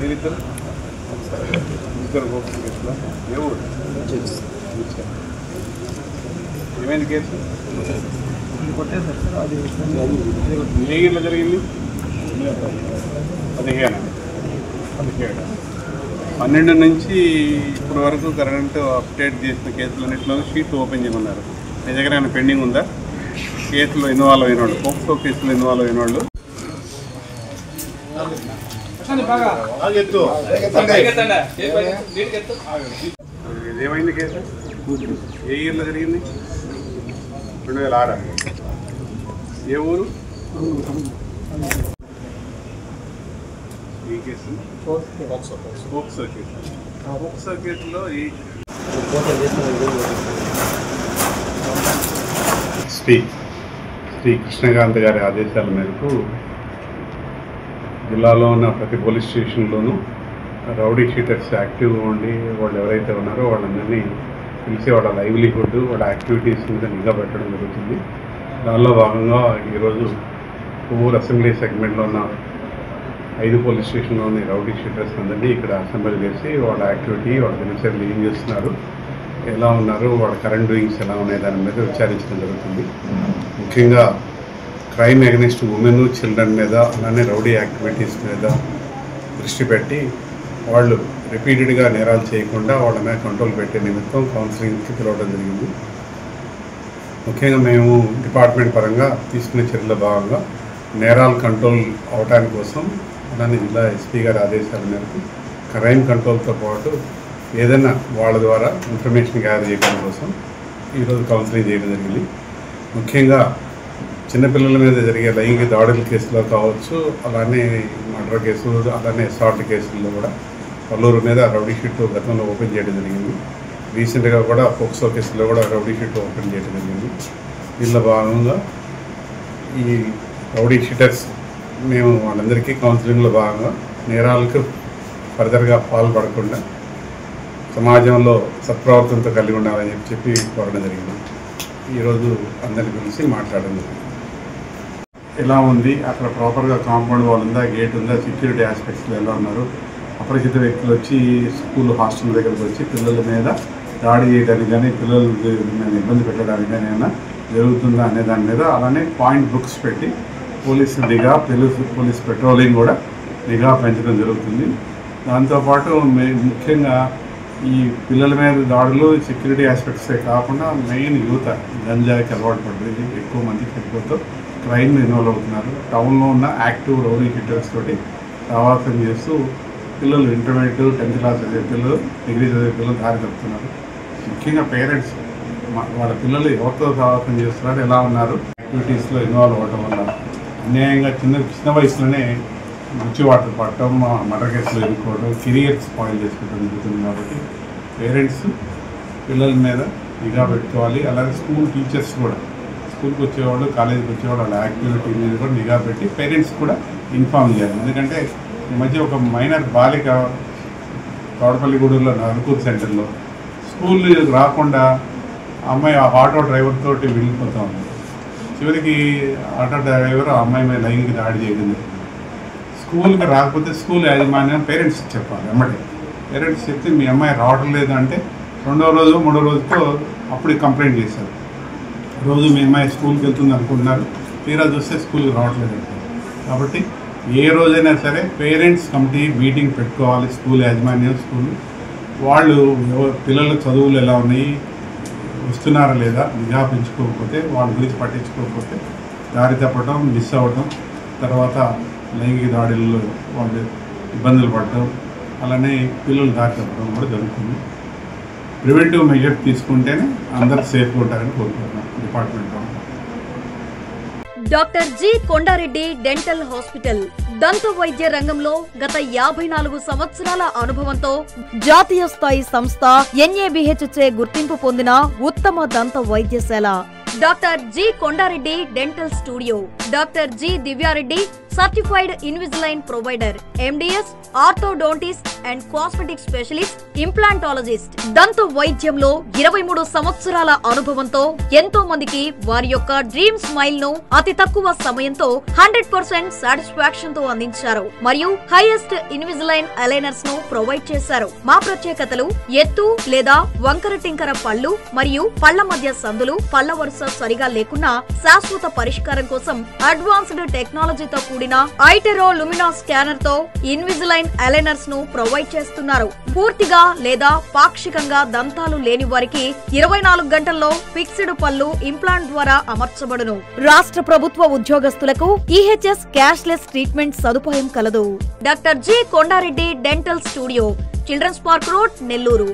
మీరిద్దరు ఇద్దరు పోక్సో కేసులో ఏ ఊరు ఏమైంది కేసు ఏ ఇయర్లో జరిగింది 12 నుంచి ఇప్పటి వరకు కరెంట్ అప్డేట్ చేసిన కేసులన్నింటిలో షీట్ ఓపెన్ చేయమన్నారు. మీ దగ్గర ఏమైనా పెండింగ్ ఉందా? కేసులో ఇన్వాల్వ్ అయిన వాళ్ళు, పోక్సో కేసులో ఇన్వాల్వ్ అయిన వాళ్ళు ఏమైంది కేసు? ఏ ఇయర్లో జరిగింది? 2006. ఏ ఊరు? ఈ కేసు పోక్సో కేసు. పోక్సో కేసులో శ్రీ కృష్ణకాంత్ గారి ఆదేశాల మేరకు జిల్లాలో ఉన్న ప్రతి పోలీస్ స్టేషన్లోనూ రౌడీ షీటర్స్ యాక్టివ్గా ఉండి వాళ్ళు ఎవరైతే ఉన్నారో వాళ్ళందరినీ పిలిచి వాళ్ళ లైవ్లీహుడ్, వాళ్ళ యాక్టివిటీస్ మీద నిఘా పెట్టడం జరుగుతుంది. దానిలో భాగంగా ఈరోజు ఊరు అసెంబ్లీ సెగ్మెంట్లో ఉన్న 5 పోలీస్ స్టేషన్లోని రౌడీ షీటర్స్ అందరినీ ఇక్కడ అసెంబ్లీ చేసి వాళ్ళ యాక్టివిటీ, వాళ్ళ దినచర్యలు ఏం చేస్తున్నారు, ఎలా ఉన్నారు, వాళ్ళ కరెంట్ డూయింగ్స్ ఎలా ఉన్నాయి దాని మీద విచారించడం జరుగుతుంది. ముఖ్యంగా క్రైమ్ అగెనిస్ట్ ఉమెన్, చిల్డ్రన్ మీద, అలానే రౌడీ యాక్టివిటీస్ మీద దృష్టి పెట్టి వాళ్ళు రిపీటెడ్గా నేరాలు చేయకుండా వాళ్ళ మీద కంట్రోల్ పెట్టే నిమిత్తం కౌన్సిలింగ్కి పిలవడం జరిగింది. ముఖ్యంగా మేము డిపార్ట్మెంట్ పరంగా తీసుకునే చర్యల భాగంగా నేరాలు కంట్రోల్ అవడానికి కోసం అలానే జిల్లా ఎస్పీ గారి ఆదేశాల మేరకు క్రైమ్ కంట్రోల్తో పాటు ఏదైనా వాళ్ళ ద్వారా ఇన్ఫర్మేషన్ గ్యాదర్ చేయడం కోసం ఈరోజు కౌన్సిలింగ్ చేయడం జరిగింది. ముఖ్యంగా చిన్నపిల్లల మీద జరిగే లైంగిక దాడుల కేసులో కావచ్చు, అలానే మర్డర్ కేసు, అలానే అసాల్ట్ కేసుల్లో కూడా పలువురు మీద రౌడీ షీట్ గతంలో ఓపెన్ చేయడం జరిగింది. రీసెంట్గా కూడా పోక్సో కేసులో కూడా రౌడీ షీట్ ఓపెన్ చేయడం జరిగింది. దీనిలో భాగంగా ఈ రౌడీ షీటర్స్ మేము వాళ్ళందరికీ కౌన్సిలింగ్లో భాగంగా నేరాలకు ఫర్దర్గా పాల్పడకుండా సమాజంలో సత్ప్రవర్తనతో కలిగి ఉండాలని చెప్పి కోరడం జరిగింది. ఈరోజు అందరిని పిలిచి మాట్లాడడం జరిగింది. ఎలా ఉంది అక్కడ ప్రాపర్గా కాంపౌండ్ వాల్ ఉందా, గేట్ ఉందా, సెక్యూరిటీ ఆస్పెక్ట్స్లో ఎలా ఉన్నారు, అపరిచిత వ్యక్తులు వచ్చి స్కూల్ హాస్టల్ దగ్గరకు వచ్చి పిల్లల మీద దాడి చేయడానికి కానీ పిల్లల మీద ఇబ్బంది పెట్టడానికి కానీ ఏమైనా జరుగుతుందా అనే దాని మీద అలానే పాయింట్ బుక్స్ పెట్టి పోలీసు నిఘా, పోలీస్ పెట్రోలింగ్ కూడా నిఘా పెంచడం జరుగుతుంది. దాంతోపాటు ముఖ్యంగా ఈ పిల్లల మీద దాడులు సెక్యూరిటీ ఆస్పెక్ట్సే కాకుండా మెయిన్ యువత గంజాయికి అలవాటు పడుతుంది, ఎక్కువ మంది చనిపోతూ క్రైమ్ ఇన్వాల్వ్ అవుతున్నారు. టౌన్లో ఉన్న యాక్టివ్ రౌడీ షీటర్స్ తోటి సహవాసం చేస్తూ పిల్లలు ఇంటర్మీడియట్, 10th క్లాస్ చదివే పిల్లలు, డిగ్రీ చదివే పిల్లలు దారి తప్పుతున్నారు. ముఖ్యంగా పేరెంట్స్ వాళ్ళ పిల్లలు ఎవరితో సహవాసం చేస్తున్నారు, ఎలా ఉన్నారు, యాక్టివిటీస్లో ఇన్వాల్వ్ అవ్వడం వల్ల అన్యాయంగా చిన్న వయసులోనే మంచి వాటర్ పడటం, మర్డర్ కేసులు ఎదుర్కోవడం, కెరియర్ స్పాయిల్ చేసుకోవడం జరుగుతుంది. కాబట్టి పేరెంట్స్ పిల్లల మీద నిఘా పెట్టుకోవాలి. అలాగే స్కూల్ టీచర్స్ కూడా స్కూల్కి వచ్చేవాళ్ళు, కాలేజీకి వచ్చేవాళ్ళు వాళ్ళ యాక్టివిటీ మీద కూడా నిఘా పెట్టి పేరెంట్స్ కూడా ఇన్ఫార్మ్ చేయాలి. ఎందుకంటే ఈ మధ్య ఒక మైనర్ బాలిక తోటపల్లిగూడూరులో నరుకూరు సెంటర్లో స్కూల్ రాకుండా అమ్మాయి ఆ ఆటో డ్రైవర్ తోటి వెళ్ళిపోతూ ఉంది. చివరికి ఆటో డ్రైవర్ ఆ అమ్మాయి మీద లైంగిక దాడి చేయడం. స్కూల్కి రాకపోతే స్కూల్ యాజమాన్యం పేరెంట్స్కి చెప్పాలి. అమ్మటే పేరెంట్స్ చెప్తే మీ అమ్మాయి రావడం లేదు అంటే 2వ రోజు 3వ రోజుతో అప్పుడు కంప్లైంట్ చేశారు. రోజు మీ అమ్మాయి స్కూల్కి వెళ్తుంది అనుకుంటున్నారు, తీరా చూస్తే స్కూల్కి రావట్లేదు. కాబట్టి ఏ రోజైనా సరే పేరెంట్స్ కమిటీ మీటింగ్ పెట్టుకోవాలి. స్కూల్ యాజమాన్యం, స్కూల్ వాళ్ళు పిల్లల చదువులు ఎలా ఉన్నాయి, వస్తున్నారా లేదా నిఘా పెంచుకోకపోతే, వాళ్ళ గురించి పట్టించుకోకపోతే దారి తప్పడం, మిస్ అవ్వడం, తర్వాత లైంగిక దాడుల్లో వాళ్ళు ఇబ్బందులు పడటం, అలానే పిల్లలు దారి తప్పడం కూడా జరుగుతుంది. ప్రివెంటివ్ మెజర్ తీసుకుంటేనే అందరూ సేఫ్గా ఉంటారని కోరుకుంటున్నాం department. Doctor G Kondareddy dental hospital దంత వైద్య రంగంలో గత 54 సంవత్సరాల అనుభవంతో జాతీయ స్థాయి సంస్థ NABHచే గుర్తింపు పొందిన ఉత్తమ దంత వైద్యశాల doctor G Kondareddy dental studio, doctor G Divya Reddy certified Invisalign provider, MDS, orthodontist and cosmetic specialist, implantologist. దంత వైద్యంలో 23 సంవత్సరాల అనుభవంతో ఎంతో మందికి వారి యొక్క డ్రీమ్ స్మైల్ ను అతి తక్కువ సమయంతో 100% సాటిస్ఫాక్షన్ తో అందించారు మరియు హైయెస్ట్ ఇన్విజిలైన్ అలైనర్స్ ను ప్రొవైడ్ చేశారు. మా ప్రత్యేకతలు ఎత్తు లేదా వంకర టింకర పళ్ళు మరియు పళ్ల మధ్య సందులు, పళ్ల వరుస సరిగా లేకున్నా శాశ్వత పరిష్కారం కోసం అడ్వాన్స్డ్ టెక్నాలజీతో కూడిన ఐటెరో లుమినా స్కానర్ తో ఇన్విజిలైన్ అలైనర్స్ ను ప్రొవైడ్ చేస్తున్నారు. పూర్తిగా లేదా పాక్షికంగా దంతాలు లేని వారికి 24 గంటల్లో ఫిక్స్డ్ పళ్ళు ఇంప్లాంట్ ద్వారా అమర్చబడును. రాష్ట్ర ప్రభుత్వ ఉద్యోగస్తులకు ఈహెచ్ఎస్ క్యాష్లెస్ ట్రీట్మెంట్ సదుపాయం కలదు. Doctor G Kondareddy dental studio, children's park road, Nellore.